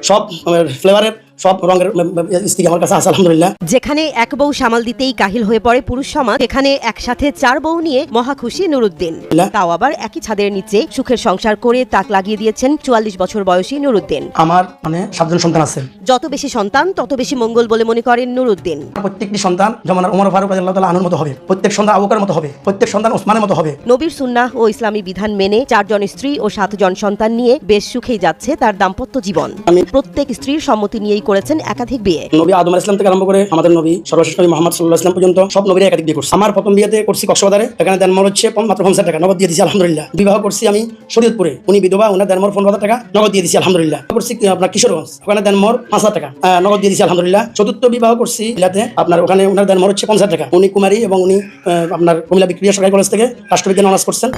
সব ফ্লেভারের সব রঙের স্ত্রী আমার কাছে আছে আলহামদুলিল্লাহ। যেখানে এক বউ সামাল দিতেই কাহিল হয়ে পড়ে পুরুষ সমাজ, এখানে একসাথে 4 বউ নিয়ে মহা খুশি নুরুদ্দিন। তাও আবার একই ছাদের নিচে সুখের সংসার করে তাক লাগিয়ে দিয়েছেন 44 বছর বয়সী নুরুদ্দিন। আমার 7 জন সন্তান আছে। যত বেশি সন্তান তত বেশি মঙ্গল বলে মনে করেন নুরুদ্দিন। প্রত্যেকটি সন্তান যেমন ওমর ফারুক রাদিয়াল্লাহু তাআলা আনহুর মতো হবে, প্রত্যেক সন্তান আবু বকরের মতো হবে, প্রত্যেক সন্তান ওসমানের মতো হবে। নবীর সুন্নাহ ও ইসলামী বিধান মেনে 4 জন স্ত্রী ও 7 জন সন্তান নিয়ে বেশ সুখেই যাচ্ছে তার দাম্পত্য জীবন। প্রত্যেক স্ত্রীর সম্মতি নিয়েই করেছেন একাধিক বিয়ে। নবী আদম আলাইহিস সালাম থেকে আরম্ভ করে আমাদের নবী সর্বশেষ নবী মুহাম্মদ সাল্লাল্লাহু আলাইহি ওয়াসাল্লাম পর্যন্ত সব নবীরা একাধিক বিয়ে করছে। আমার প্রথম বিয়েতে করছি কক্সবাজারে, এখানে দেনমোহর হচ্ছে মাত্র 50 টাকা, নগদ দিয়ে দিয়েছি আলহামদুলিল্লাহ। বিবাহ করছি আমি শরীয়তপুরে, উনি বিধবা, ওনার দেনমোহর 15,000 টাকা, নগদ দিয়ে দিয়েছি আলহামদুলিল্লাহ। করছি আপনার কিশোরগঞ্জ, ওখানে দেনমোহর 5,000 টাকা, নগদ দিয়ে দিয়েছি আলহামদুলিল্লাহ। চতুর্থ বিবাহ করছি বিলাতে, আপনার ওখানে ওনার দেনমোহর হচ্ছে 50,000 টাকা। উনি কুমারী এবং উনি আপনার কুমিল্লা বিক্রিয়া সরকারি কলেজ থেকে রাষ্ট্রবিজ্ঞান অনার্স করছেন।